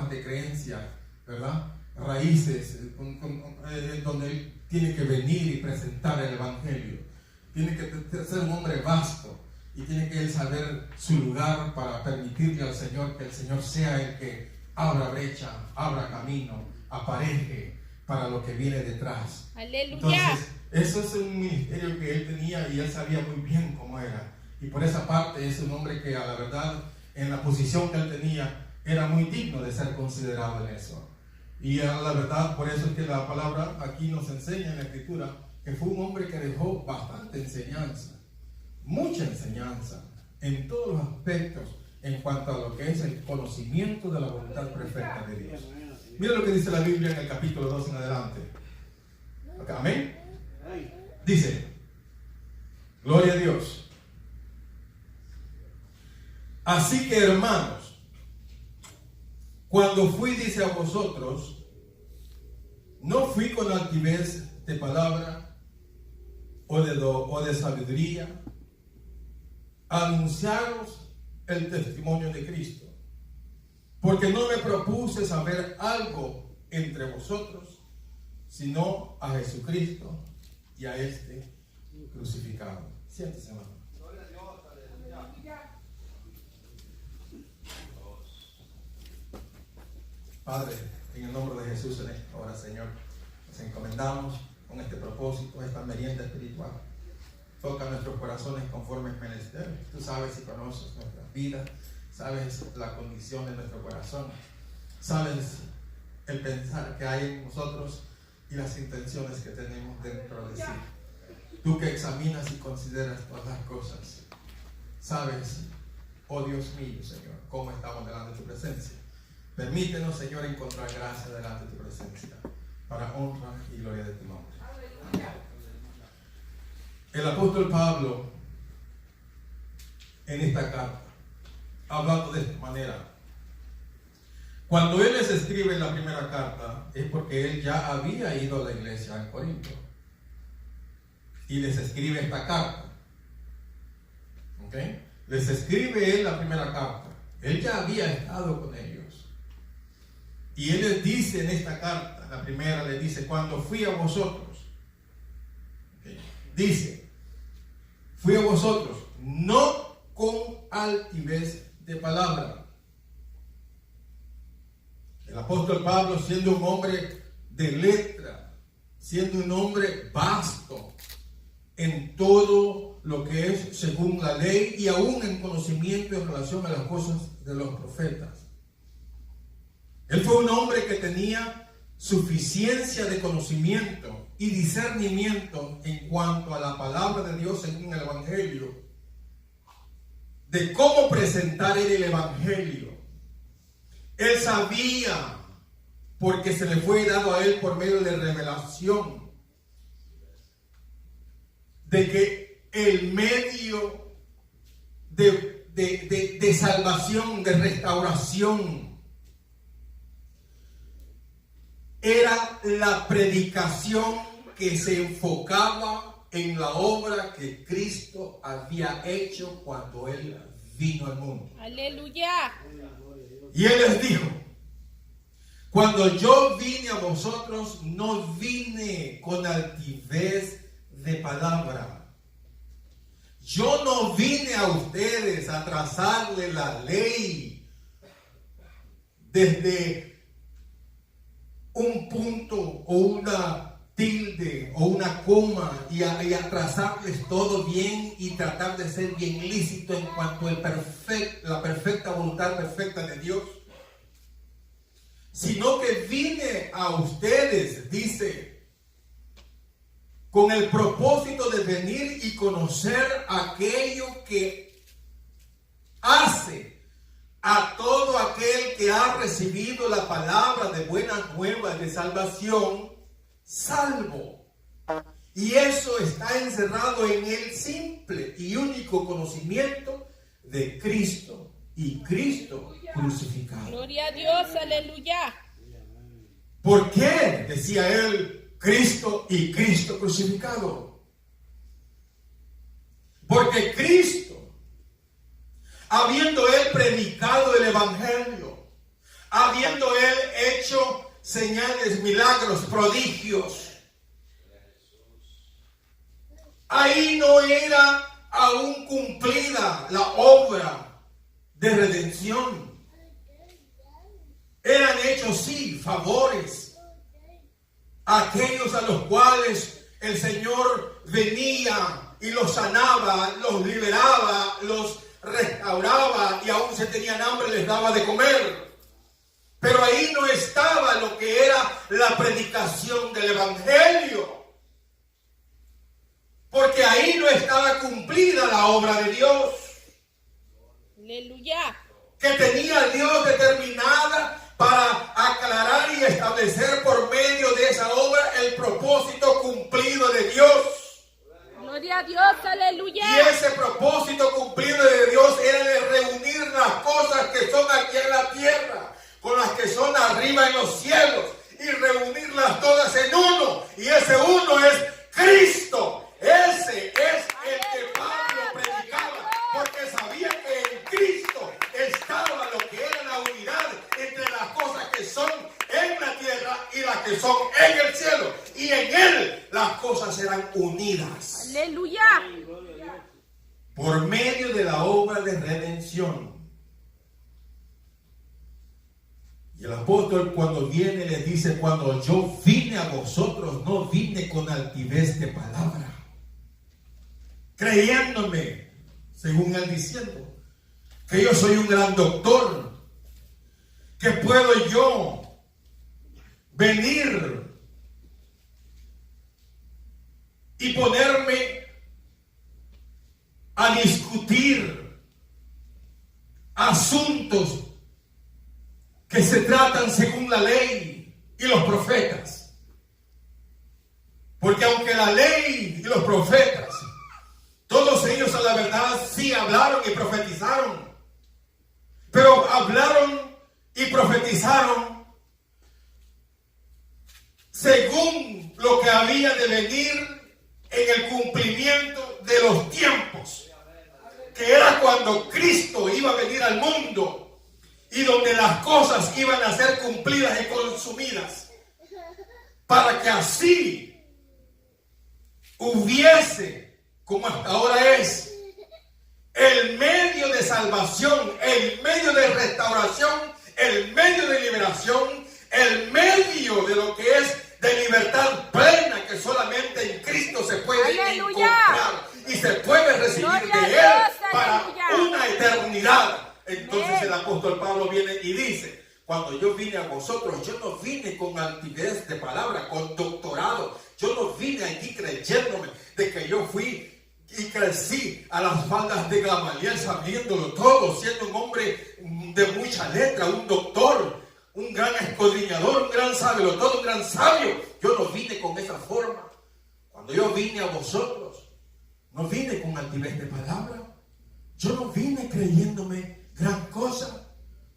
sistemas de creencia, ¿verdad? Raíces, donde él tiene que venir y presentar el Evangelio. Tiene que ser un hombre vasto y tiene que él saber su lugar para permitirle al Señor que el Señor sea el que abra brecha, abra camino, apareje para lo que viene detrás. Aleluya. Entonces, eso es un ministerio que él tenía y él sabía muy bien cómo era. Y por esa parte es un hombre que a la verdad, en la posición que él tenía, era muy digno de ser considerado en eso. Y a la verdad, por eso es que la palabra aquí nos enseña en la Escritura que fue un hombre que dejó bastante enseñanza, mucha enseñanza, en todos los aspectos, en cuanto a lo que es el conocimiento de la voluntad perfecta de Dios. Mira lo que dice la Biblia en el capítulo 2 en adelante. Amén. Dice, gloria a Dios. Así que, hermanos, cuando fui, dice, a vosotros, no fui con altivez de palabra o de sabiduría, a anunciaros el testimonio de Cristo, porque no me propuse saber algo entre vosotros, sino a Jesucristo y a este crucificado. Siéntese, hermano. Padre, en el nombre de Jesús en esta hora, Señor, nos encomendamos con este propósito, esta merienda espiritual. Toca nuestros corazones conforme es menester. Tú sabes y conoces nuestras vidas, sabes la condición de nuestro corazón, sabes el pensar que hay en nosotros y las intenciones que tenemos dentro de sí. Tú que examinas y consideras todas las cosas, sabes, oh Dios mío, Señor, cómo estamos delante de tu presencia. Permítenos, Señor, encontrar gracia delante de tu presencia, para honra y gloria de tu nombre. El apóstol Pablo, en esta carta, hablando de esta manera, cuando él les escribe en la primera carta, es porque él ya había ido a la iglesia en Corinto, y les escribe esta carta. ¿Ok? Les escribe él la primera carta. Él ya había estado con ellos. Y él les dice en esta carta, la primera le dice, cuando fui a vosotros, ¿okay? Dice, fui a vosotros, no con altivez de palabra. El apóstol Pablo, siendo un hombre de letra, siendo un hombre vasto en todo lo que es según la ley y aún en conocimiento en relación a las cosas de los profetas. Él fue un hombre que tenía suficiencia de conocimiento y discernimiento en cuanto a la palabra de Dios según el Evangelio, de cómo presentar el Evangelio. Él sabía, porque se le fue dado a él por medio de revelación, de que el medio de salvación, de restauración, era la predicación que se enfocaba en la obra que Cristo había hecho cuando Él vino al mundo. Aleluya. Y Él les dijo, cuando yo vine a vosotros, no vine con altivez de palabra. Yo no vine a ustedes a trazarle la ley desde un punto o una tilde o una coma y a trazarles todo bien y tratar de ser bien lícito en cuanto a la perfecta voluntad perfecta de Dios, sino que vine a ustedes, dice, con el propósito de venir y conocer aquello que hace a todo aquel que ha recibido la palabra de buenas nuevas de salvación, salvo. Y eso está encerrado en el simple y único conocimiento de Cristo y Cristo crucificado. Gloria a Dios, aleluya. ¿Por qué decía él Cristo y Cristo crucificado? Porque Cristo, habiendo él predicado el Evangelio, habiendo él hecho señales, milagros, prodigios. Ahí no era aún cumplida la obra de redención. Eran hechos, sí, favores a aquellos a los cuales el Señor venía y los sanaba, los liberaba, los restauraba, y aún si tenían hambre les daba de comer. Pero ahí no estaba lo que era la predicación del Evangelio, porque ahí no estaba cumplida la obra de Dios. Aleluya. Que tenía Dios determinada para aclarar y establecer por medio de esa obra el propósito cumplido de Dios. Gloria a Dios, aleluya. Y ese propósito cumplido de Dios era de reunir las cosas que son aquí en la tierra con las que son arriba en los cielos, y reunirlas todas en uno. Y ese uno es Cristo. Ese es el que Pablo predicaba, porque sabía que en Cristo estaba lo que era la unidad entre las cosas que son en la tierra y las que son en el cielo. Y en Él las cosas eran unidas. Aleluya. Por medio de la obra de redención. Y el apóstol, cuando viene, les dice: cuando yo vine a vosotros, no vine con altivez de palabra, creyéndome, según él diciendo, que yo soy un gran doctor, que puedo yo venir y ponerme a discutir asuntos que se tratan según la ley y los profetas. Porque aunque la ley y los profetas, todos ellos a la verdad sí hablaron y profetizaron, pero hablaron y profetizaron según lo que había de venir en el cumplimiento de los tiempos, que era cuando Cristo iba a venir al mundo, y donde las cosas iban a ser cumplidas y consumidas, para que así hubiese, como hasta ahora es, el medio de salvación, el medio de restauración, el medio de liberación, el medio de lo que es de libertad plena, que solamente en Cristo se puede encontrar y se puede recibir de Él para una eternidad. Entonces el apóstol Pablo viene y dice: cuando yo vine a vosotros, yo no vine con altivez de palabra, con doctorado. Yo no vine aquí creyéndome de que yo fui y crecí a las faldas de Gamaliel, sabiéndolo todo, siendo un hombre de mucha letra, un doctor, un gran escudriñador, un gran sabio, todo un gran sabio. Yo no vine con esa forma. Cuando yo vine a vosotros, no vine con altivez de palabra. Yo no vine creyéndome gran cosa.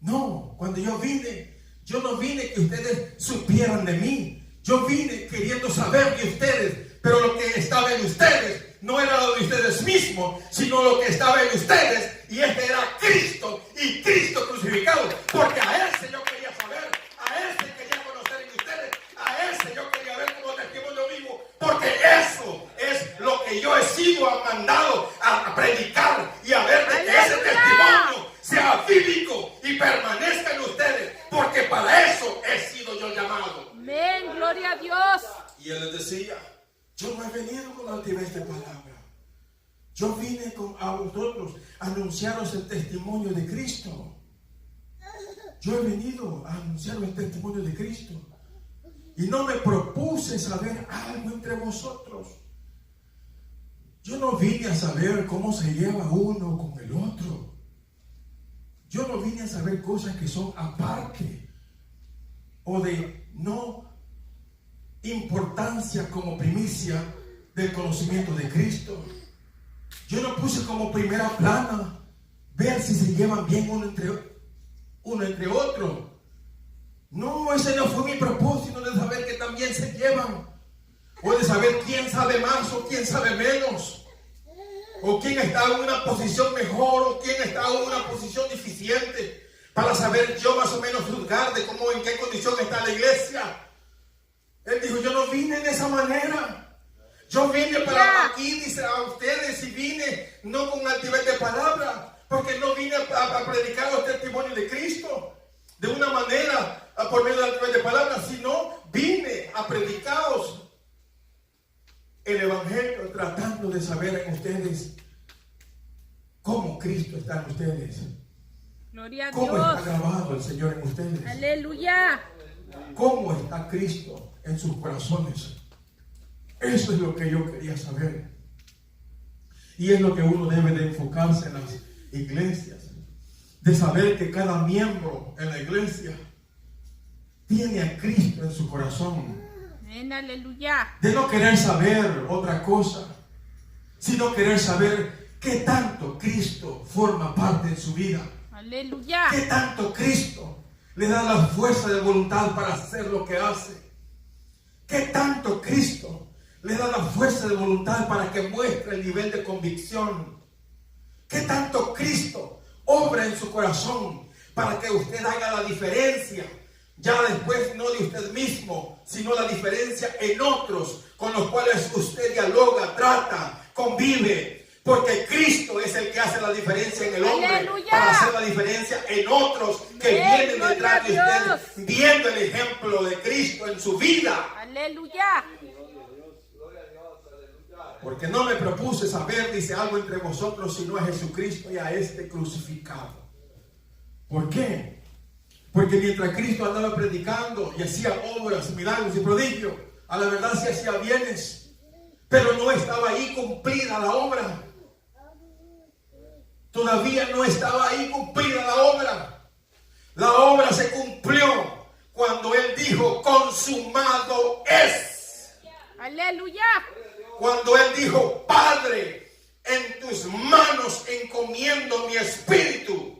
No, cuando yo vine, yo no vine que ustedes supieran de mí. Yo vine queriendo saber de ustedes, pero lo que estaba en ustedes no era lo de ustedes mismos, sino lo que estaba en ustedes, y este era Cristo, y Cristo crucificado. Porque a ese yo quería saber, a ese quería conocer en ustedes, a ese yo quería ver como testimonio vivo, porque eso es lo que yo he sido mandado a predicar, y a ver de que ese testimonio sea bíblico y permanezca en ustedes, porque para eso he sido yo llamado. Amén, gloria a Dios. Y él les decía: yo no he venido con altivez de palabra. Yo vine a vosotros a anunciaros el testimonio de Cristo. Yo he venido a anunciaros el testimonio de Cristo. Y no me propuse saber algo entre vosotros. Yo no vine a saber cómo se lleva uno con el otro. Yo no vine a saber cosas que son aparte o de no importancia como primicia del conocimiento de Cristo. Yo no puse como primera plana ver si se llevan bien uno entre otro. No, ese no fue mi propósito, de saber que también se llevan, o de saber quién sabe más o quién sabe menos, o quién está en una posición mejor o quién está en una posición deficiente, para saber yo más o menos juzgar de cómo, en qué condición está la iglesia. Él dijo, yo no vine de esa manera. Yo vine para aquí, dice, a ustedes, y vine no con altivez de palabra, porque no vine a predicar los testimonios de Cristo de una manera por medio de altivez de palabra, sino vine a predicaros el evangelio, tratando de saber en ustedes cómo Cristo está en ustedes. Gloria a ¿Cómo Dios. está grabado el Señor en ustedes? Aleluya. ¿Cómo está Cristo en sus corazones? Eso es lo que yo quería saber. Y es lo que uno debe de enfocarse en las iglesias. De saber que cada miembro en la iglesia tiene a Cristo en su corazón. Amén, aleluya. De no querer saber otra cosa, sino querer saber qué tanto Cristo forma parte en su vida. Aleluya. ¿Qué tanto Cristo le da la fuerza de voluntad para hacer lo que hace? ¿Qué tanto Cristo le da la fuerza de voluntad para que muestre el nivel de convicción? ¿Qué tanto Cristo obra en su corazón para que usted haga la diferencia? Ya después no de usted mismo, sino la diferencia en otros con los cuales usted dialoga, trata, convive. Porque Cristo es el que hace la diferencia en el hombre. ¡Aleluya! Para hacer la diferencia en otros que vienen detrás de usted, viendo el ejemplo de Cristo en su vida. Aleluya. Porque no me propuse saber, dice, algo entre vosotros, sino a Jesucristo y a este crucificado. ¿Por qué? Porque mientras Cristo andaba predicando y hacía obras, milagros y prodigios, a la verdad se hacía bienes, pero no estaba ahí cumplida la obra. Todavía no estaba ahí cumplida la obra. La obra se cumplió cuando Él dijo, consumado es. Aleluya. Cuando Él dijo, Padre, en tus manos encomiendo mi espíritu,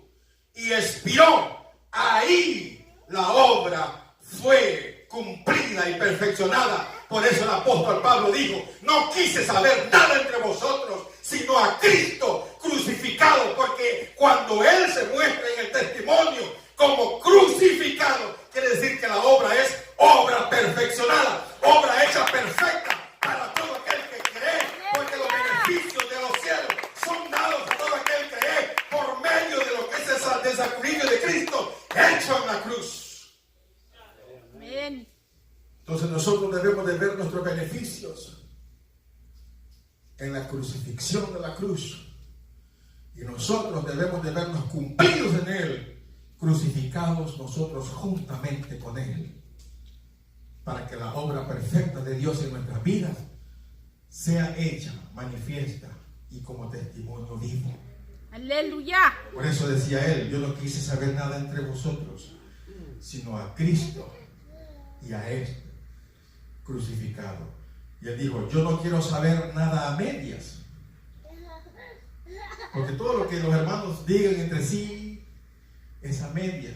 y expiró. Ahí la obra fue cumplida y perfeccionada. Por eso el apóstol Pablo dijo, no quise saber nada entre vosotros, sino a Cristo crucificado, porque cuando Él se muestra en el testimonio como crucificado, quiere decir que la obra es obra perfeccionada, obra hecha perfecta para todo aquel que cree, porque los beneficios de los cielos son dados a todo aquel que cree por medio de lo que es el sacrificio de Cristo hecho en la cruz. Amén. Entonces nosotros debemos de ver nuestros beneficios en la crucifixión de la cruz. Y nosotros debemos de vernos cumplidos en Él, crucificados nosotros juntamente con Él, para que la obra perfecta de Dios en nuestras vidas sea hecha, manifiesta y como testimonio vivo. Aleluya. Por eso decía Él, yo no quise saber nada entre vosotros, sino a Cristo y a este crucificado. Y Él dijo, yo no quiero saber nada a medias. Porque todo lo que los hermanos digan entre sí es a medias.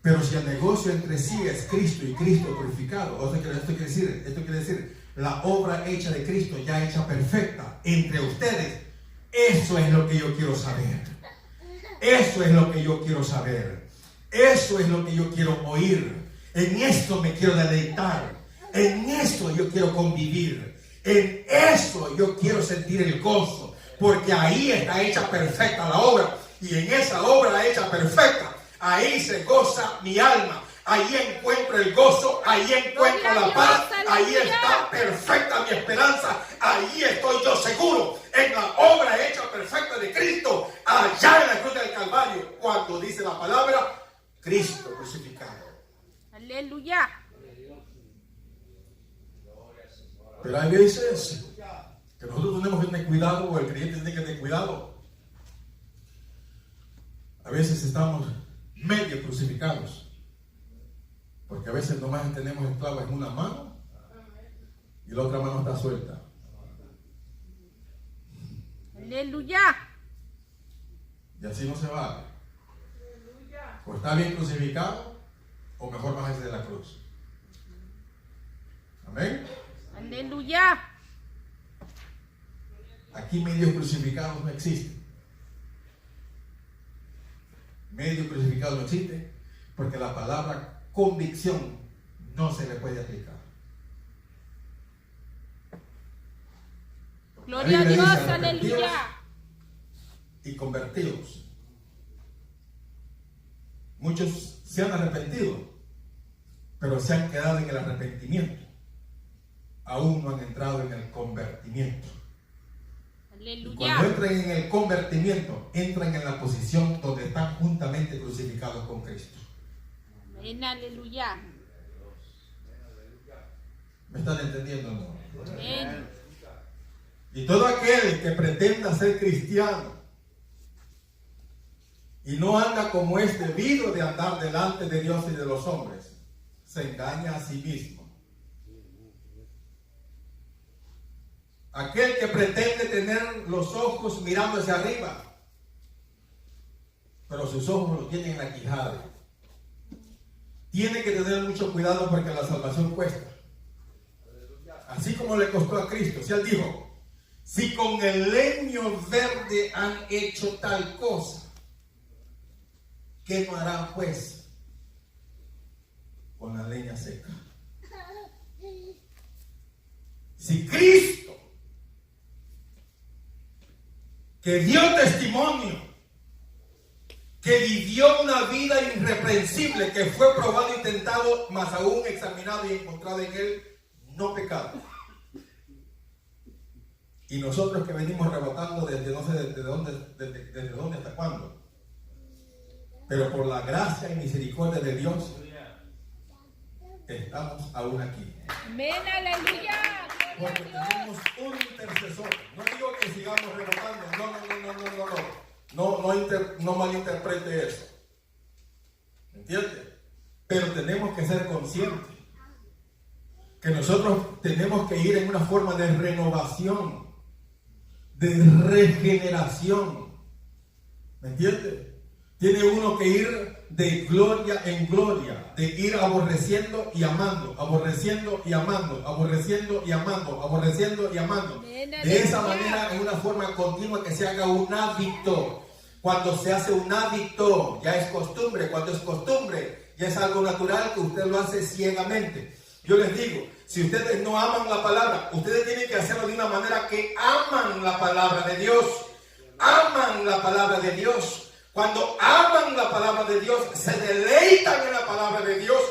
Pero si el negocio entre sí es Cristo y Cristo crucificado, esto quiere decir la obra hecha de Cristo, ya hecha perfecta entre ustedes. Eso es lo que yo quiero saber. Eso es lo que yo quiero saber. Eso es lo que yo quiero oír. En esto me quiero deleitar. En eso yo quiero convivir. En eso yo quiero sentir el gozo. Porque ahí está hecha perfecta la obra. Y en esa obra hecha perfecta, ahí se goza mi alma. Ahí encuentro el gozo, ahí encuentro la paz, ahí está perfecta mi esperanza, ahí estoy yo seguro, en la obra hecha perfecta de Cristo, allá en la cruz del Calvario, cuando dice la palabra, Cristo crucificado. Aleluya. Pero hay veces que nosotros tenemos que tener cuidado, o el creyente tiene que tener cuidado. A veces estamos medio crucificados. Porque a veces nomás tenemos el clavo en una mano y la otra mano está suelta. Aleluya. Y así no se vale. O está bien crucificado, o mejor bájese de la cruz. Amén. Aleluya. Aquí medios crucificados no existen. Medio crucificado no existe, porque la palabra convicción no se le puede aplicar. Gloria a Dios, aleluya. Y convertidos. Muchos se han arrepentido, pero se han quedado en el arrepentimiento. Aún no han entrado en el convertimiento. Aleluya. Y cuando entran en el convertimiento, entran en la posición donde están juntamente crucificados con Cristo. Amén, aleluya. ¿Me están entendiendo o no? Amén. Y todo aquel que pretenda ser cristiano y no anda como es debido de andar delante de Dios y de los hombres, se engaña a sí mismo. Aquel que pretende tener los ojos mirando hacia arriba, pero sus ojos lo tienen en la quijada, tiene que tener mucho cuidado porque la salvación cuesta. Así como le costó a Cristo. Si Él dijo, si con el leño verde han hecho tal cosa, ¿qué no harán pues con la leña seca? Si Cristo, que dio testimonio, que vivió una vida irreprensible, que fue probado y tentado, mas aún examinado y encontrado en Él no pecado. Y nosotros que venimos rebotando desde no sé desde dónde hasta cuándo, pero por la gracia y misericordia de Dios estamos aún aquí. Amén, aleluya. Porque tenemos un intercesor. No digo que sigamos rebotando, no malinterprete eso. ¿Entiende? Pero tenemos que ser conscientes que nosotros tenemos que ir en una forma de renovación, de regeneración. ¿Me entiende? Tiene uno que ir de gloria en gloria, de ir aborreciendo y amando, aborreciendo y amando, aborreciendo y amando, aborreciendo y amando. De esa manera, en una forma continua, que se haga un hábito. Cuando se hace un hábito, ya es costumbre. Cuando es costumbre, ya es algo natural que usted lo hace ciegamente. Yo les digo, si ustedes no aman la palabra, ustedes tienen que hacerlo de una manera que aman la palabra de Dios. Aman la palabra de Dios. Cuando aman la palabra de Dios, se deleitan en la palabra de Dios.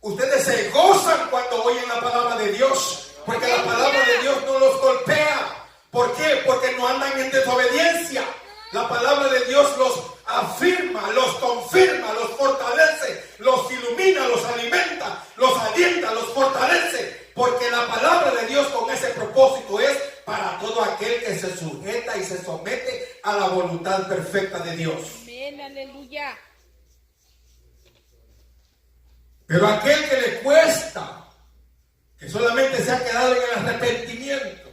Ustedes se gozan cuando oyen la palabra de Dios, porque la palabra de Dios no los golpea. ¿Por qué? Porque no andan en desobediencia. La palabra de Dios los afirma, los confirma, los fortalece, los ilumina, los alimenta, los alienta, los fortalece. Porque la palabra de Dios con ese propósito es para todo aquel que se sujeta y se somete a la voluntad perfecta de Dios. Amén, aleluya. Pero aquel que le cuesta, que solamente se ha quedado en el arrepentimiento,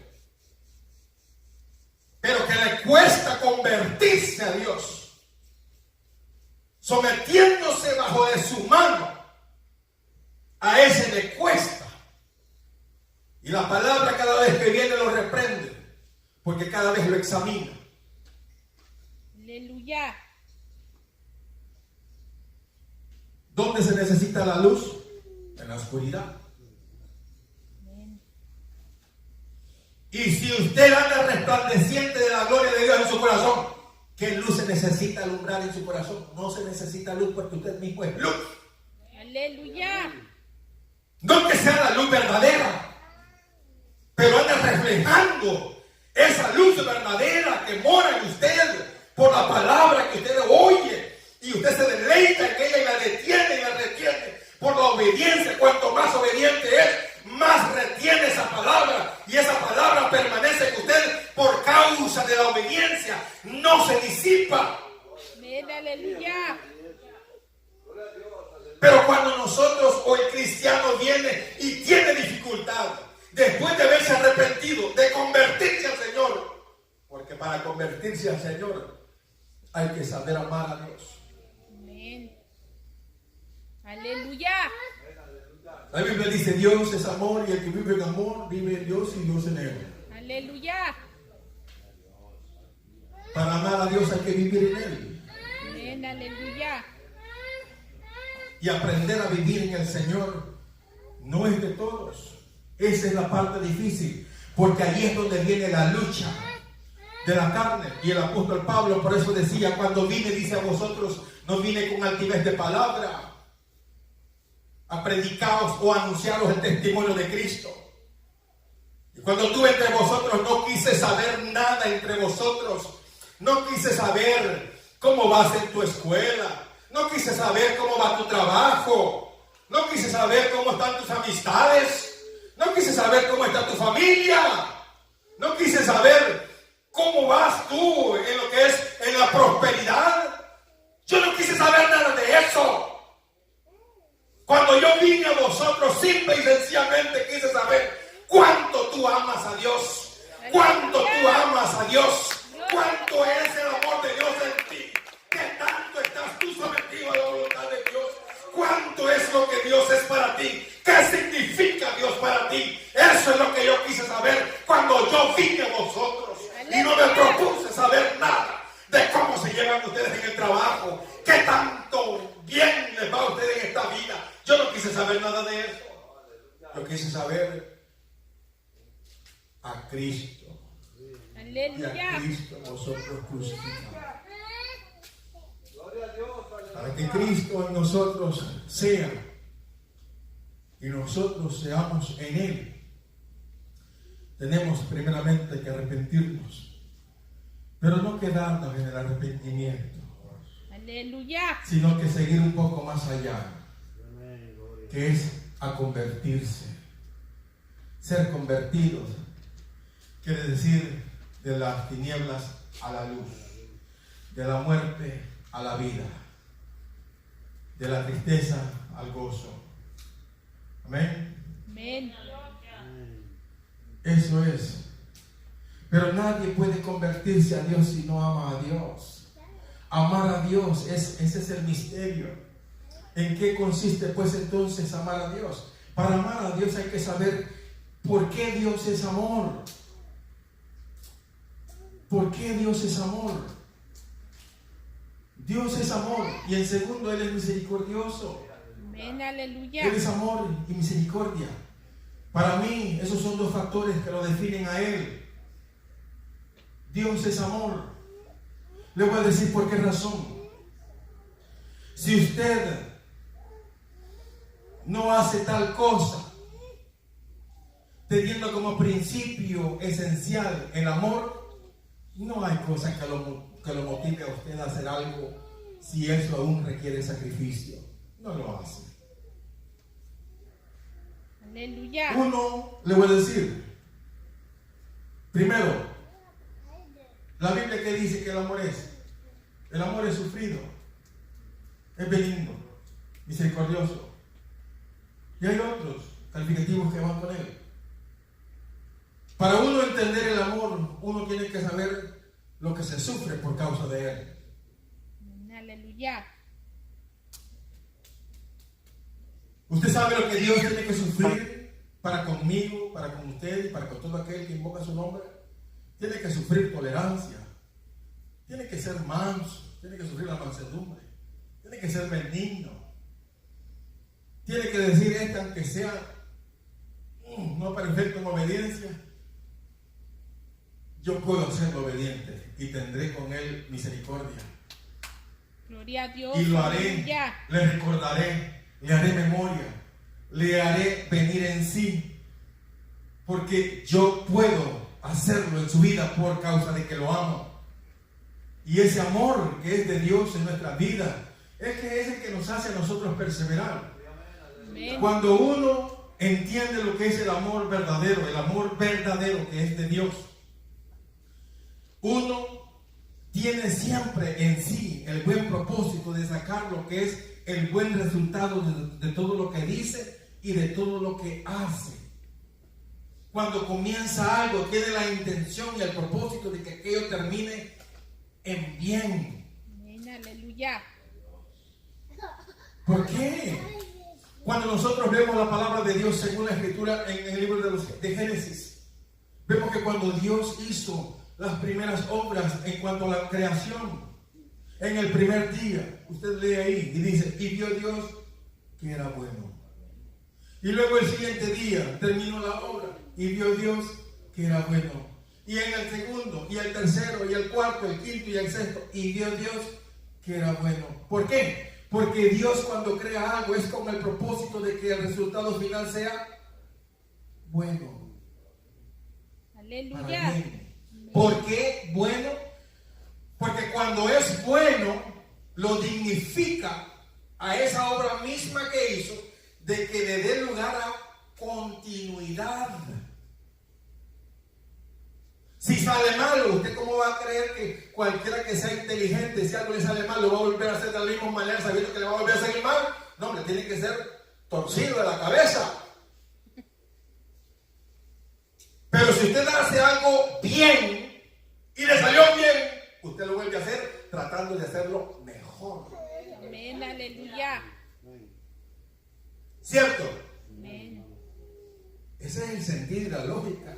pero que le cuesta convertirse a Dios, sometiéndose bajo de su mano, a ese le cuesta. Y la palabra cada vez que viene lo reprende, porque cada vez lo examina. Aleluya. ¿Dónde se necesita la luz? En la oscuridad. Amén. Y si usted anda resplandeciente de la gloria de Dios en su corazón, ¿qué luz se necesita alumbrar en su corazón? No se necesita luz porque usted mismo es luz. Aleluya. No que sea la luz verdadera, pero anda reflejando esa luz verdadera que mora en usted por la palabra que usted oye, y usted se deleita en ella y la detiene y la retiene por la obediencia. Cuanto más obediente es, más retiene esa palabra, y esa palabra permanece en usted por causa de la obediencia, no se disipa. Amén, aleluya. Pero cuando nosotros o el cristiano viene y tiene dificultad, después de haberse arrepentido, de convertirse al Señor, porque para convertirse al Señor hay que saber amar a Dios. Amén. Aleluya. La Biblia dice: Dios es amor, y el que vive en amor vive en Dios y Dios en él. Aleluya. Para amar a Dios hay que vivir en él. Amén, Aleluya. Y aprender a vivir en el Señor no es de todos. Esa es la parte difícil, porque ahí es donde viene la lucha de la carne. Y el apóstol Pablo por eso decía, cuando vine, dice, a vosotros no vine con altivez de palabra a predicaros o a anunciaros el testimonio de Cristo. Y cuando estuve entre vosotros no quise saber nada entre vosotros. No quise saber cómo vas en tu escuela. No quise saber cómo va tu trabajo. No quise saber cómo están tus amistades. No quise saber cómo está tu familia. No quise saber cómo vas tú en lo que es en la prosperidad. Yo no quise saber nada de eso. Cuando yo vine a vosotros, simple y sencillamente quise saber cuánto tú amas a Dios. Cuánto tú amas a Dios. Cuánto es el amor de Dios en ti. ¿Qué tanto estás tú sometido a la voluntad de Dios? ¿Cuánto es lo que Dios es para ti? ¿Qué significa Dios para ti? Eso es lo que yo quise saber cuando yo vine a vosotros. Y no me propuse saber nada de cómo se llevan ustedes en el trabajo. ¿Qué tanto bien les va a ustedes en esta vida? Yo no quise saber nada de eso. Yo quise saber a Cristo. Aleluya. Y a Cristo nosotros crucificamos. Para que Cristo en nosotros sea y nosotros seamos en Él, tenemos primeramente que arrepentirnos, pero no quedarnos en el arrepentimiento. Aleluya. Sino que seguir un poco más allá, que es a convertirse. Ser convertidos quiere decir de las tinieblas a la luz, de la muerte a la vida, de la tristeza al gozo. Amén. Amén. Eso es. Pero nadie puede convertirse a Dios si no ama a Dios. Amar a Dios, ese es el misterio. ¿En qué consiste pues entonces amar a Dios? Para amar a Dios hay que saber por qué Dios es amor. ¿Por qué Dios es amor? Dios es amor y en segundo Él es misericordioso. Amén, aleluya. Él es amor y misericordia. Para mí esos son dos factores que lo definen a Él. Dios es amor. Le voy a decir por qué razón. Si usted no hace tal cosa, teniendo como principio esencial el amor, no hay cosa que lo motive a usted a hacer algo si eso aún requiere sacrificio. No lo hace. Aleluya. Uno, le voy a decir, primero, la Biblia que dice que el amor es sufrido, es benigno, misericordioso. Y hay otros calificativos que van con él. Para uno entender el amor, uno tiene que saber lo que se sufre por causa de él. Aleluya. Usted sabe lo que Dios tiene que sufrir para conmigo, para con usted y para con todo aquel que invoca su nombre. Tiene que sufrir tolerancia. Tiene que ser manso. Tiene que sufrir la mansedumbre. Tiene que ser benigno. Tiene que decir aunque sea no perfecto en obediencia, yo puedo serlo obediente y tendré con él misericordia. Gloria a Dios. Y lo haré, aleluya. le recordaré, le haré memoria, le haré venir en sí, porque yo puedo hacerlo en su vida por causa de que lo amo. Y ese amor que es de Dios en nuestra vida es el que nos hace a nosotros perseverar. Amén. Cuando uno entiende lo que es el amor verdadero que es de Dios, uno tiene siempre en sí el buen propósito de sacar lo que es el buen resultado de todo lo que dice y de todo lo que hace. Cuando comienza algo, tiene la intención y el propósito de que aquello termine en bien. Amén, aleluya. ¿Por qué? Cuando nosotros vemos la palabra de Dios según la escritura en el libro de Génesis, vemos que cuando Dios hizo las primeras obras en cuanto a la creación, En el primer día, usted lee ahí y dice, y vio Dios que era bueno. Y luego el siguiente día terminó la obra y vio Dios que era bueno. Y en el segundo, y el tercero, y el cuarto, el quinto y el sexto, y vio Dios que era bueno. ¿Por qué? Porque Dios cuando crea algo es con el propósito de que el resultado final sea bueno. Aleluya. ¿Por qué bueno? Porque cuando es bueno, lo dignifica a esa obra misma que hizo, de que le dé lugar a continuidad. Si sale malo, ¿usted cómo va a creer que cualquiera que sea inteligente, si algo le sale mal, lo va a volver a hacer de la misma manera sabiendo que le va a volver a salir mal? No, hombre, tiene que ser torcido de la cabeza. Pero si usted hace algo bien y le salió bien, usted lo vuelve a hacer tratando de hacerlo mejor. Amén, aleluya. ¿Cierto? Amén. Ese es el sentido y la lógica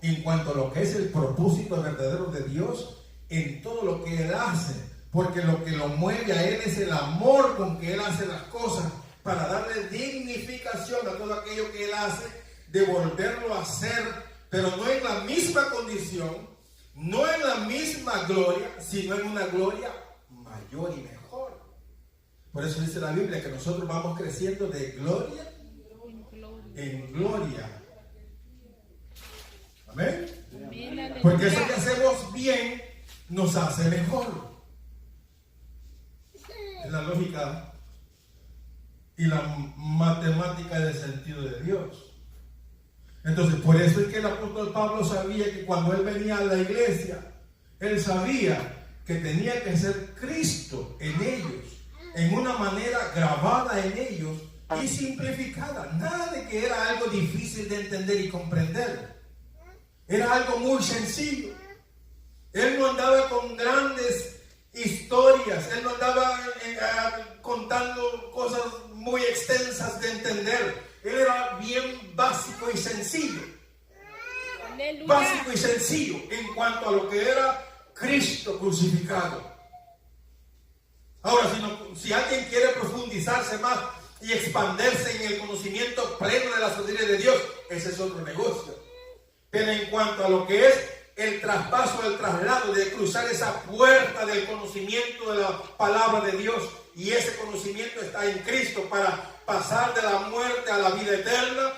en cuanto a lo que es el propósito verdadero de Dios en todo lo que Él hace. Porque lo que lo mueve a Él es el amor con que Él hace las cosas, para darle dignificación a todo aquello que Él hace, de volverlo a hacer, pero no en la misma condición, no en la misma gloria, sino en una gloria mayor y mejor. Por eso dice la Biblia que nosotros vamos creciendo de gloria en gloria. Amén. Amén, Porque eso aleluya. que hacemos bien nos hace mejor. Es la lógica y la matemática del sentido de Dios. Entonces, por eso es que el apóstol Pablo sabía que cuando él venía a la iglesia, él sabía que tenía que ser Cristo en ellos, en una manera grabada en ellos y simplificada. Nada de que era algo difícil de entender y comprender. Era algo muy sencillo. Él no andaba con grandes historias, él no andaba contando cosas muy extensas de entender. Él era bien básico y sencillo. Aleluya. Básico y sencillo en cuanto a lo que era Cristo crucificado. Ahora, si alguien quiere profundizarse más y expandirse en el conocimiento pleno de la sabiduría de Dios, ese es otro negocio. Pero en cuanto a lo que es el traspaso, el traslado de cruzar esa puerta del conocimiento de la palabra de Dios, y ese conocimiento está en Cristo para pasar de la muerte a la vida eterna,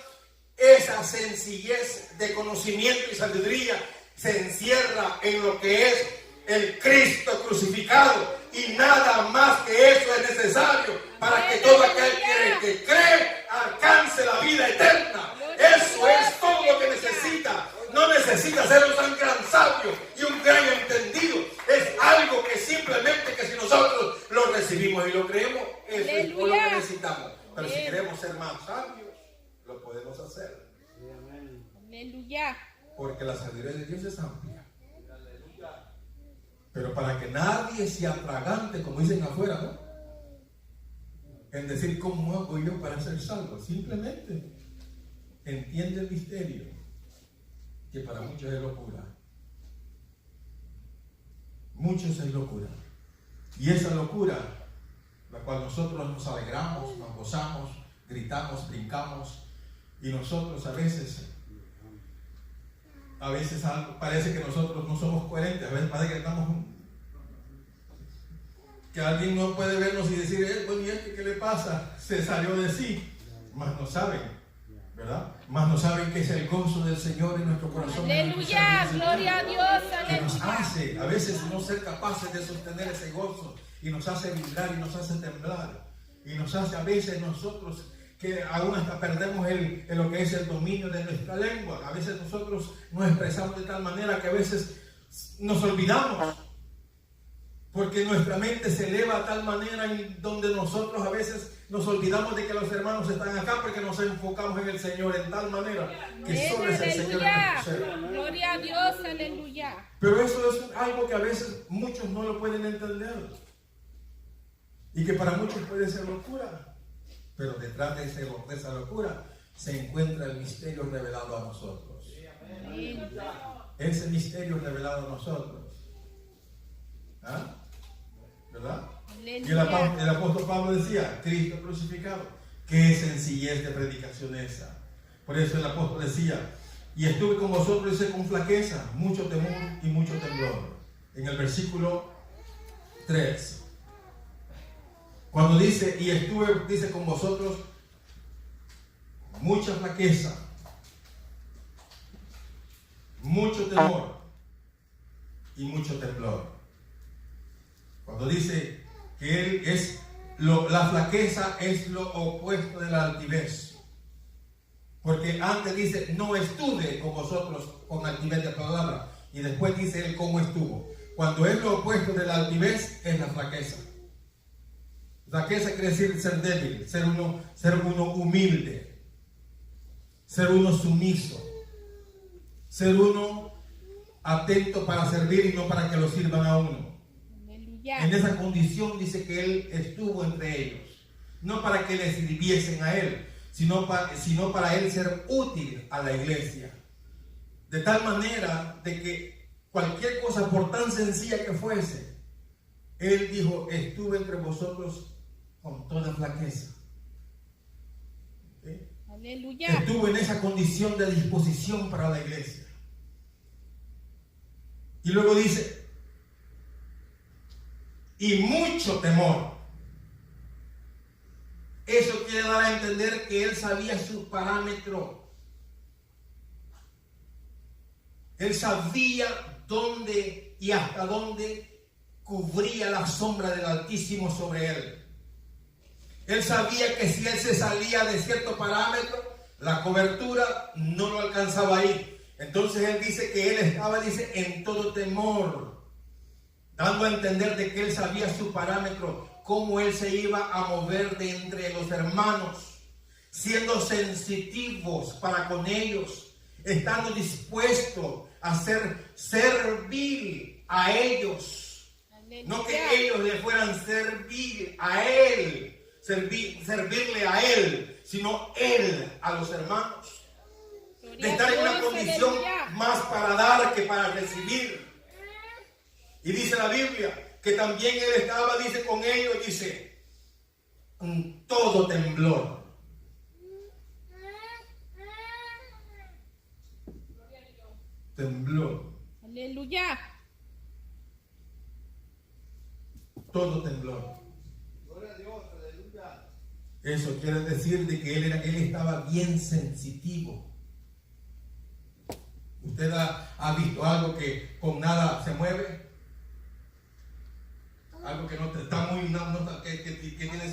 esa sencillez de conocimiento y sabiduría se encierra en lo que es el Cristo crucificado, y nada más que eso es necesario para que todo aquel que cree alcance la vida eterna. Eso es todo lo que necesita. No necesita ser un tan gran sabio y un gran entendido. Es algo que simplemente que si nosotros lo recibimos y lo creemos, eso es todo lo que necesitamos. Pero si queremos ser más sabios, lo podemos hacer. Aleluya. Porque la sabiduría de Dios es amplia. Pero para que nadie se atragante, como dicen afuera, ¿no? En decir, ¿cómo hago yo para ser salvo? Simplemente entiende el misterio, que para muchos es locura. Muchos es locura. Y esa locura, la cual nosotros nos alegramos, nos gozamos, gritamos, brincamos, y nosotros a veces parece que nosotros no somos coherentes. A veces parece que estamos, que alguien no puede vernos y decir, bueno, ¿y este qué le pasa? Se salió de sí. Mas no saben, ¿verdad? Más no saben que es el gozo del Señor en nuestro corazón. Aleluya, gloria a Dios, que nos aleluya. hace a veces no ser capaces de sostener ese gozo, y nos hace vibrar y nos hace temblar, y nos hace a veces nosotros que aún hasta perdemos lo que es el dominio de nuestra lengua. A veces nosotros nos expresamos de tal manera que a veces nos olvidamos, porque nuestra mente se eleva a tal manera en donde nosotros a veces nos olvidamos de que los hermanos están acá, porque nos enfocamos en el Señor en tal manera que solo es el Señor en nuestro ser. Gloria a Dios, aleluya. Pero eso es algo que a veces muchos no lo pueden entender, y que para muchos puede ser locura. Pero detrás de esa locura se encuentra el misterio revelado a nosotros. Ese misterio revelado a nosotros. ¿Ah? ¿verdad? Y Aleluya. el apóstol Pablo decía, Cristo crucificado. Qué sencillez de predicación esa. Por eso el apóstol decía, y estuve con vosotros, dice, con flaqueza, mucho temor y mucho temblor. En el versículo 3. Cuando dice, y estuve, dice, con vosotros, mucha flaqueza, mucho temor y mucho temblor. Cuando dice que él es la flaqueza es lo opuesto de la altivez. Porque antes dice, no estuve con vosotros con altivez de palabra. Y después dice él cómo estuvo. Cuando es lo opuesto de la altivez, es la flaqueza. Flaqueza quiere decir ser débil, ser uno humilde, ser uno sumiso, ser uno atento para servir y no para que lo sirvan a uno. Aleluya. En esa condición dice que él estuvo entre ellos, no para que le sirviesen a él, sino para él ser útil a la iglesia. De tal manera de que cualquier cosa, por tan sencilla que fuese, él dijo, estuve entre vosotros con toda flaqueza. ¿Sí? Aleluya. Estuvo en esa condición de disposición para la iglesia. Y luego dice, y mucho temor. Eso quiere dar a entender que él sabía su parámetro. Él sabía dónde y hasta dónde cubría la sombra del Altísimo sobre él. Él sabía que si él se salía de cierto parámetro, la cobertura no lo alcanzaba ahí. Entonces él dice que él estaba, dice, en todo temor, dando a entender de que él sabía su parámetro, cómo él se iba a mover de entre los hermanos, siendo sensitivos para con ellos, estando dispuesto a servir a ellos. Aleluya. No que ellos le fueran servir a él, servirle a él, sino él a los hermanos. De estar en una condición Aleluya. más para dar que para recibir. Y dice la Biblia que también él estaba, dice, con ellos, dice, con todo temblor. Temblor. Aleluya. Todo temblor. Eso quiere decir de que él estaba bien sensitivo. ¿Usted ha visto algo que con nada se mueve? Algo que no está muy, que tiene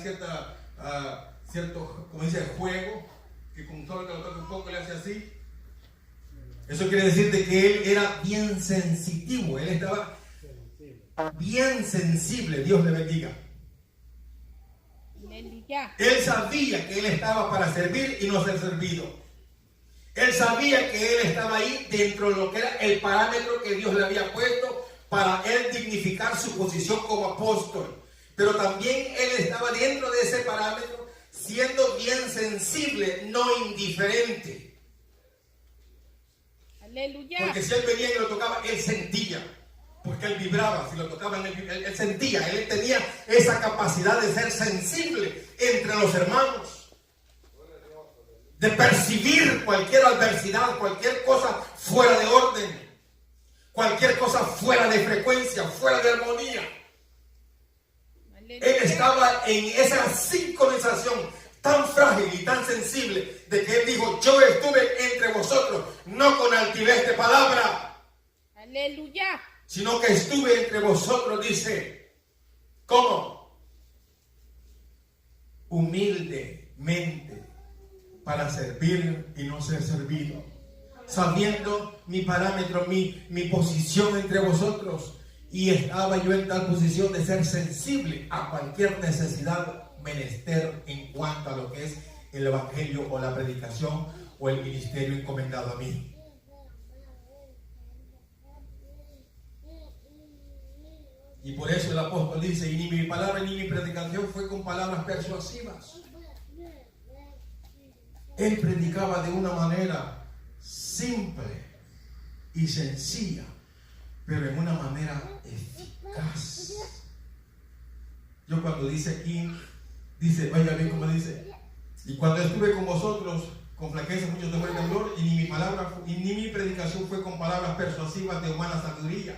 cierto, como dice, juego, que con solo que lo toque un poco le hace así. Eso quiere decir de que él era bien sensitivo, él estaba bien sensible. Dios le bendiga. Aleluya. Él sabía que él estaba para servir y no ser servido. Él sabía que él estaba ahí dentro de lo que era el parámetro que Dios le había puesto para él dignificar su posición como apóstol. Pero también él estaba dentro de ese parámetro siendo bien sensible, no indiferente. Aleluya. Porque si él venía y lo tocaba, él sentía. Porque él vibraba, si lo tocaban, él sentía. Él tenía esa capacidad de ser sensible entre los hermanos. De percibir cualquier adversidad, cualquier cosa fuera de orden, cualquier cosa fuera de frecuencia, fuera de armonía. Aleluya. Él estaba en esa sincronización tan frágil y tan sensible de que él dijo, yo estuve entre vosotros, no con altivez de palabra, Aleluya. sino que estuve entre vosotros, dice, ¿cómo? Humildemente, para servir y no ser servido, sabiendo mi parámetro, mi posición entre vosotros, y estaba yo en tal posición de ser sensible a cualquier necesidad, menester en cuanto a lo que es el evangelio o la predicación o el ministerio encomendado a mí. Y por eso el apóstol dice, y ni mi palabra ni mi predicación fue con palabras persuasivas. Él predicaba de una manera simple y sencilla, pero en una manera eficaz. Yo cuando dice aquí, dice, oiga bien como dice, y cuando estuve con vosotros, con flaqueza, mucho temor y temblor, y ni mi predicación fue con palabras persuasivas de humana sabiduría.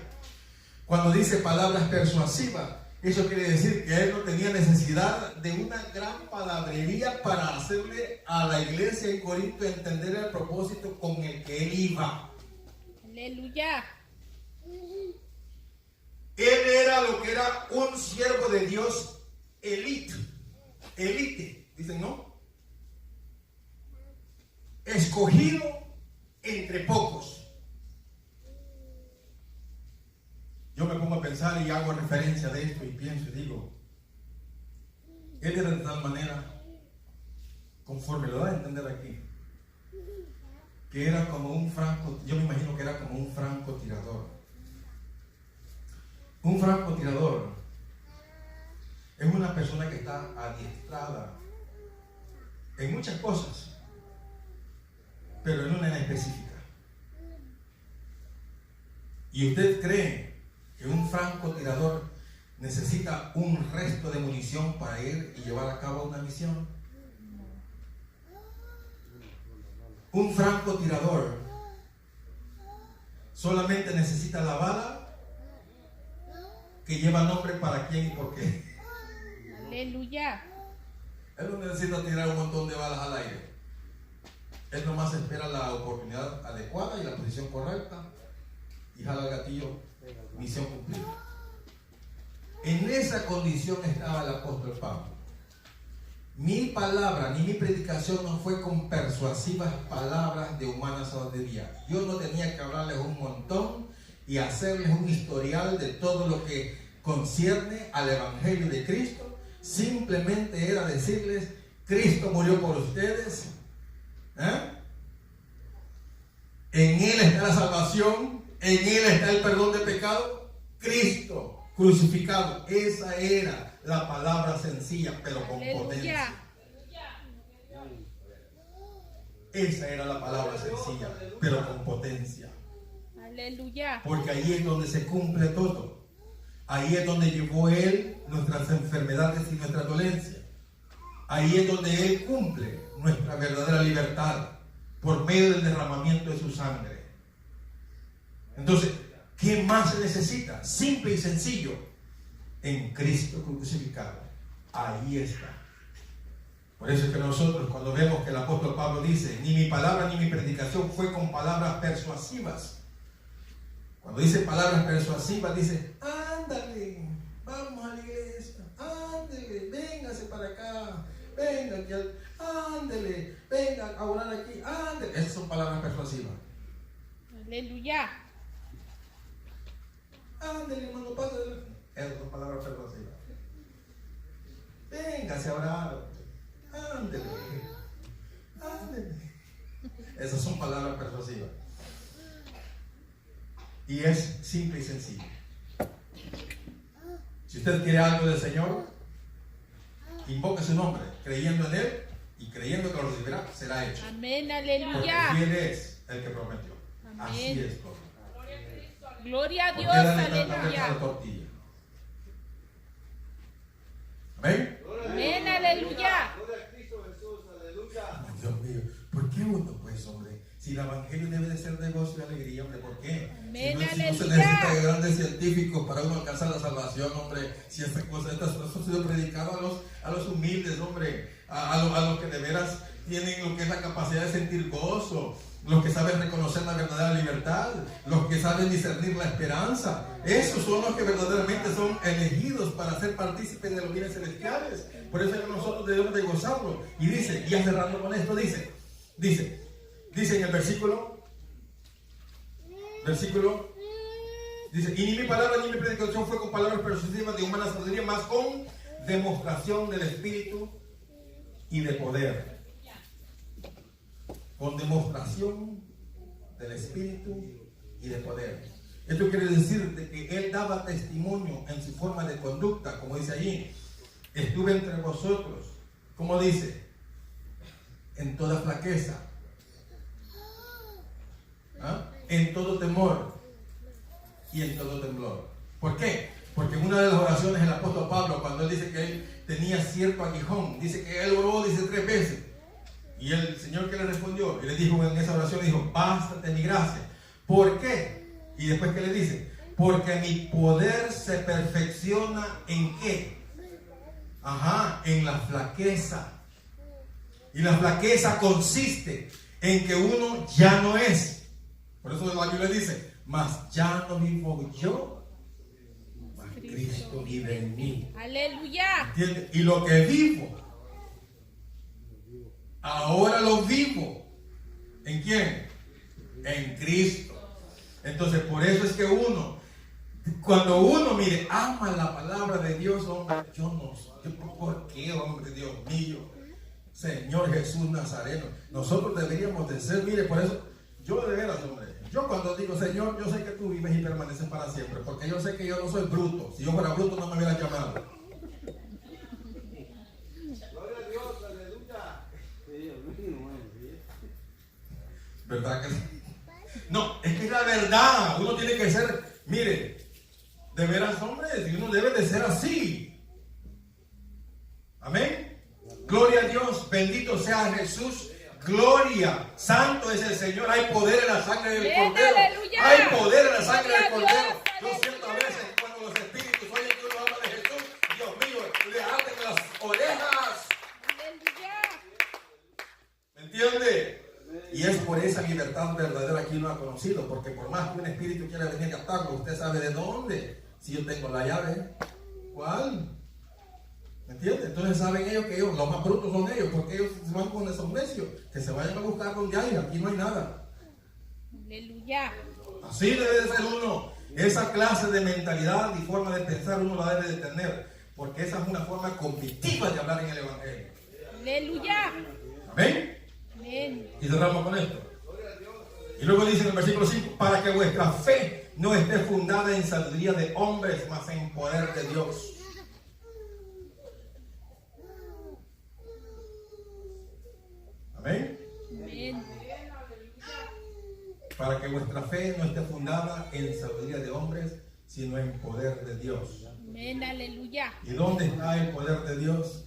Cuando dice palabras persuasivas, eso quiere decir que él no tenía necesidad de una gran palabrería para hacerle a la iglesia en Corinto entender el propósito con el que él iba. Aleluya. Él era lo que era un siervo de Dios elite, dicen, ¿no? Escogido entre pocos. Yo me pongo a pensar y hago referencia de esto y pienso y digo, él era de tal manera, conforme lo da a entender aquí, que era como un yo me imagino que era como un francotirador. Un francotirador es una persona que está adiestrada en muchas cosas, pero en una en específica. ¿Y usted cree que un francotirador necesita un resto de munición para ir y llevar a cabo una misión? Un francotirador solamente necesita la bala que lleva nombre para quién y por qué. Aleluya. Él no necesita tirar un montón de balas al aire. Él nomás espera la oportunidad adecuada y la posición correcta y jala el gatillo, misión cumplida. En esa condición estaba el apóstol Pablo. Mi palabra ni mi predicación no fue con persuasivas palabras de humana sabiduría. Yo no tenía que hablarles un montón y hacerles un historial de todo lo que concierne al Evangelio de Cristo. Simplemente era decirles, Cristo murió por ustedes, en Él está la salvación, en Él está el perdón de pecado. Cristo crucificado, esa era la palabra sencilla pero con potencia. Esa era la palabra sencilla pero con potencia. Aleluya. Porque ahí es donde se cumple todo. Ahí es donde llevó Él nuestras enfermedades y nuestra dolencia. Ahí es donde Él cumple nuestra verdadera libertad por medio del derramamiento de su sangre. Entonces, ¿qué más se necesita? Simple y sencillo. En Cristo crucificado. Ahí está. Por eso es que nosotros, cuando vemos que el apóstol Pablo dice, ni mi palabra ni mi predicación fue con palabras persuasivas. Cuando dice palabras persuasivas, dice, ándale, vamos a la iglesia, ándale, véngase para acá, venga aquí, ándale, venga a orar aquí, ándale. Esas son palabras persuasivas. Aleluya. Ándale, hermano, pásale. Esas son palabras persuasivas. Véngase a orar, ándale, ándale. Esas son palabras persuasivas. Y es simple y sencillo. Si usted quiere algo del Señor, invoque su nombre, creyendo en Él y creyendo que lo recibirá, será hecho. Amén, aleluya. Porque fiel es el que prometió. Amén. Así es todo. Gloria a ¿Por Dios, qué darle tanta vuelta a la aleluya. tortilla? ¿Amén? Amén, aleluya. Oh, Dios mío, ¿por qué uno, pues, hombre? Si el evangelio debe de ser negocio y alegría, hombre, ¿por qué? Amén, Si no se aleluya. necesita de grandes científicos para uno alcanzar la salvación, hombre. Si estas cosas han sido predicadas a los humildes, hombre, a los que de veras tienen lo que es la capacidad de sentir gozo, los que saben reconocer la verdadera libertad, los que saben discernir la esperanza. Esos son los que verdaderamente son elegidos para ser partícipes de los bienes celestiales. Por eso es que nosotros debemos de gozarlo. Y dice, ya cerrando con esto, dice en el versículo, dice, y ni mi palabra ni mi predicación fue con palabras persuasivas de humana sabiduría, más con demostración del Espíritu y de poder. Con demostración del Espíritu y de poder. Esto quiere decir de que Él daba testimonio en su forma de conducta, como dice allí, estuve entre vosotros, como dice, en toda flaqueza, en todo temor y en todo temblor. ¿Por qué? Porque en una de las oraciones el apóstol Pablo, cuando él dice que él tenía cierto aguijón, dice que él oró, dice 3 veces. Y el Señor que le respondió, y le dijo en esa oración, le dijo, bástate mi gracia. ¿Por qué? Y después que le dice, porque mi poder se perfecciona ¿en qué? En la flaqueza. Y la flaqueza consiste en que uno ya no es. Por eso la Biblia dice, mas ya no vivo yo, Cristo vive en mí. Aleluya. ¿Entiendes? Y lo que vivo, ahora lo vivo. ¿En quién? En Cristo. Entonces, por eso es que cuando uno, mire, ama la palabra de Dios, hombre, yo no sé, ¿por qué, hombre, Dios mío? Señor Jesús Nazareno, nosotros deberíamos de ser, mire, por eso, yo de veras, hombre, yo cuando digo, Señor, yo sé que tú vives y permaneces para siempre, porque yo sé que yo no soy bruto. Si yo fuera bruto no me hubieran llamado. Gloria a Dios, aleluya. ¿Verdad que sí? No, es que es la verdad. Uno tiene que ser, mire, de veras, hombre, y uno debe de ser así. Amén. Gloria a Dios, bendito sea Jesús. Gloria, santo es el Señor. Hay poder en la sangre del Cordero. Aleluya. Hay poder en la sangre del Gloria a Dios. Cordero. Yo siento a veces cuando los espíritus oyen que uno habla de Jesús, Dios mío, le arden las orejas. Aleluya. ¿Me entiende? Y es por esa libertad verdadera que uno ha conocido, porque por más que un espíritu quiera venir a atarlo, usted sabe de dónde. Si yo tengo la llave, ¿cuál? ¿Me entiendes? Entonces saben ellos que ellos, los más brutos son ellos, porque ellos se van con esos necios, que se vayan a buscar donde hay, aquí no hay nada. Aleluya. Así debe de ser uno. Esa clase de mentalidad y forma de pensar uno la debe de tener, porque esa es una forma competitiva de hablar en el Evangelio. Aleluya. ¿Amén? Amén. Y cerramos con esto. Y luego dice en el versículo 5, para que vuestra fe no esté fundada en sabiduría de hombres, mas en poder de Dios. Amén. Amén. Para que vuestra fe no esté fundada en sabiduría de hombres, sino en poder de Dios. Amén. Aleluya. ¿Y dónde está el poder de Dios?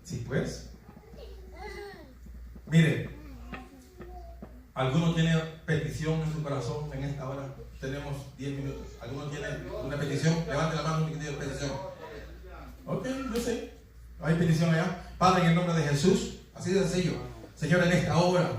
Sí, pues. Mire, ¿alguno tiene petición en su corazón en esta hora? Tenemos 10 minutos. ¿Alguno tiene una petición? Levante la mano que tiene petición. Ok, yo sé. Hay petición allá. Padre, en el nombre de Jesús, así de sencillo. Señor, en esta hora,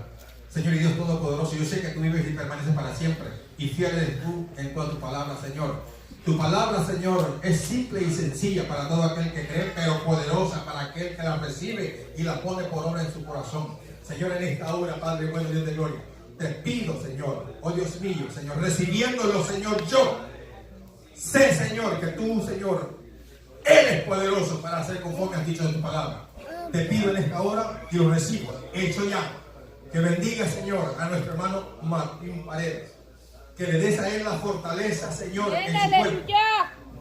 Señor y Dios Todopoderoso, yo sé que tú vives y permaneces para siempre. Y fiel eres tú en toda tu palabra, Señor. Tu palabra, Señor, es simple y sencilla para todo aquel que cree, pero poderosa para aquel que la recibe y la pone por obra en su corazón. Señor, en esta hora, Padre bueno, Dios de gloria, te pido, Señor, oh Dios mío, Señor, recibiéndolo, Señor, yo sé, Señor, que tú, Señor, eres poderoso para hacer conforme has dicho de tu palabra. Te pido en esta hora y lo recibo, hecho ya. Que bendiga, Señor, a nuestro hermano Martín Paredes. Que le des a él la fortaleza, Señor, en su cuerpo.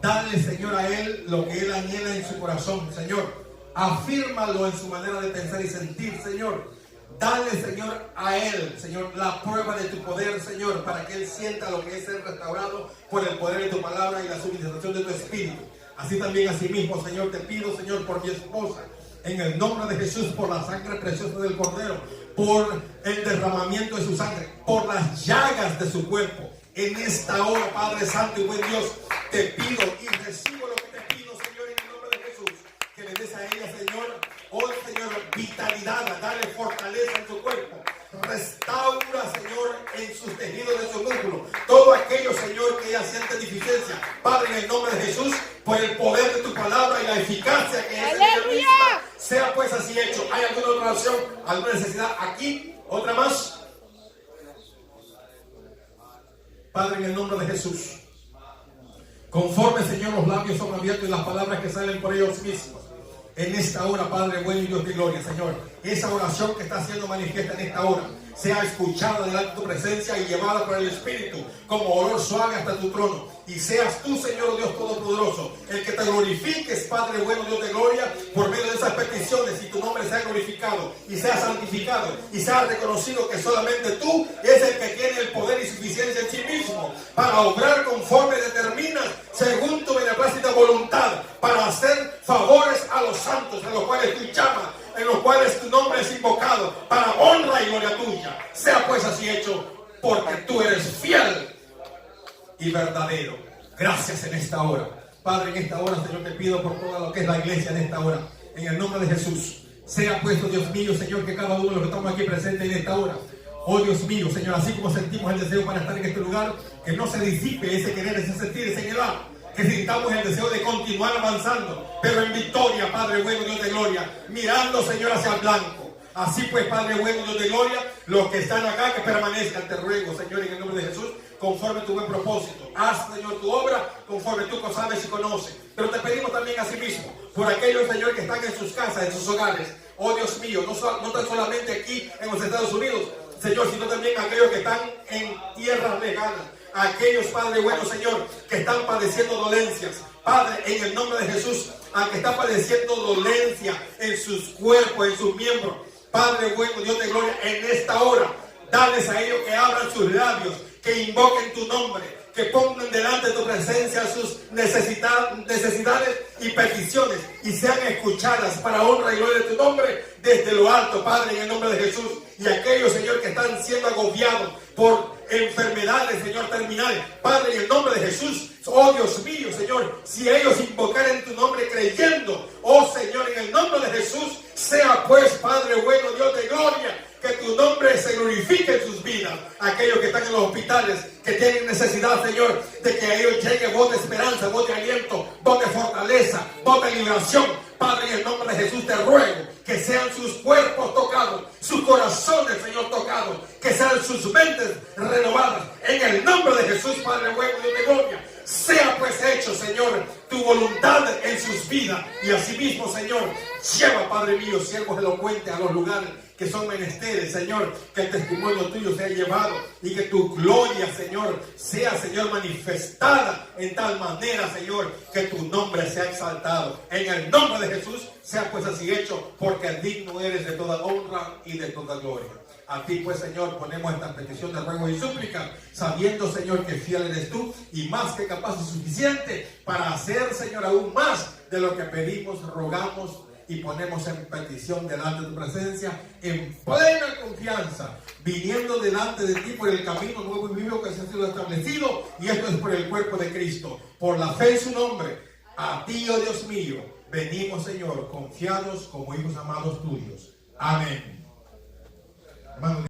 Dale, Señor, a él lo que él anhela en su corazón, Señor. Afírmalo en su manera de pensar y sentir, Señor. Dale, Señor, a él, Señor, la prueba de tu poder, Señor, para que él sienta lo que es ser restaurado por el poder de tu palabra y la suministración de tu espíritu. Así también, así mismo, Señor, te pido, Señor, por mi esposa, en el nombre de Jesús, por la sangre preciosa del Cordero, por el derramamiento de su sangre, por las llagas de su cuerpo. En esta hora, Padre Santo y buen Dios, te pido y recibo lo que te pido, Señor, en el nombre de Jesús. Que le des a ella, Señor, oh Señor, vitalidad, dale fortaleza en su cuerpo. Restaura, Señor, en sus tejidos de su músculo todo aquello, Señor, que ella siente deficiencia. Padre, en el nombre de Jesús, por el poder de tu palabra y la eficacia que es en ella misma, sea pues así hecho. ¿Hay alguna otra oración, alguna necesidad aquí? ¿Otra más? Padre, en el nombre de Jesús, conforme, Señor, los labios son abiertos y las palabras que salen por ellos mismos, en esta hora, Padre bueno y Dios de gloria, Señor. Esa oración que está siendo manifiesta en esta hora sea escuchada delante de tu presencia y llevada por el Espíritu como olor suave hasta tu trono. Y seas tú, Señor Dios Todopoderoso, el que te glorifiques, Padre bueno, Dios de gloria, por medio de esas peticiones, y tu nombre sea glorificado y sea santificado y sea reconocido que solamente tú es el que tiene el poder y suficiencia en sí mismo para obrar conforme determinas, según tu beneplácita voluntad, para hacer favores a los santos, a los cuales tú llamas, en los cuales tu nombre es invocado, para honra y gloria tuya. Sea pues así hecho, porque tú eres fiel y verdadero. Gracias en esta hora. Padre, en esta hora, Señor, te pido por todo lo que es la iglesia en esta hora, en el nombre de Jesús. Sea puesto, Dios mío, Señor, que cada uno de los que estamos aquí presentes en esta hora, oh Dios mío, Señor, así como sentimos el deseo para estar en este lugar, que no se disipe ese querer, ese sentir, ese anhelar, que sintamos el deseo de continuar avanzando, pero en victoria, Padre bueno, Dios de gloria, mirando, Señor, hacia el blanco. Así pues, Padre bueno, Dios de gloria, los que están acá, que permanezcan, te ruego, Señor, en el nombre de Jesús, conforme tu buen propósito. Haz, Señor, tu obra conforme tú sabes y conoces. Pero te pedimos también así mismo, por aquellos, Señor, que están en sus casas, en sus hogares. Oh Dios mío, no tan solamente aquí en los Estados Unidos, Señor, sino también aquellos que están en tierras lejanas. Aquellos, Padre bueno, Señor, que están padeciendo dolencias. Padre, en el nombre de Jesús, al que está padeciendo dolencia en sus cuerpos, en sus miembros, Padre bueno, Dios de gloria, en esta hora, dales a ellos que abran sus labios, que invoquen tu nombre, que pongan delante de tu presencia sus necesidades y peticiones y sean escuchadas para honra y gloria de tu nombre desde lo alto, Padre, en el nombre de Jesús. Y aquellos, Señor, que están siendo agobiados por enfermedades, Señor, terminales, Padre, en el nombre de Jesús, oh Dios mío, Señor, si ellos invocaren tu nombre creyendo, oh Señor, en el nombre de Jesús, sea pues, Padre bueno, Dios de gloria, que tu nombre se glorifique en sus vidas. Aquellos que están en los hospitales, que tienen necesidad, Señor, de que a ellos llegue voz de esperanza, voz de aliento, voz de fortaleza, voz de liberación. Padre, en el nombre de Jesús te ruego que sean sus cuerpos tocados, sus corazones, Señor, tocados, que sean sus mentes renovadas. En el nombre de Jesús, Padre bueno, Dios de gloria, sea pues hecho, Señor, tu voluntad en sus vidas. Y asimismo, Señor, lleva, Padre mío, siervos elocuentes a los lugares que son menesteres, Señor, que el testimonio tuyo sea llevado y que tu gloria, Señor, sea, Señor, manifestada en tal manera, Señor, que tu nombre sea exaltado. En el nombre de Jesús, sea pues así hecho, porque digno eres de toda honra y de toda gloria. A ti, pues, Señor, ponemos esta petición de ruego y súplica, sabiendo, Señor, que fiel eres tú y más que capaz y suficiente para hacer, Señor, aún más de lo que pedimos, rogamos y ponemos en petición delante de tu presencia, en plena confianza, viniendo delante de ti por el camino nuevo y vivo que se ha sido establecido, y esto es por el cuerpo de Cristo, por la fe en su nombre. A ti, oh Dios mío, venimos, Señor, confiados como hijos amados tuyos. Amén. Hermano,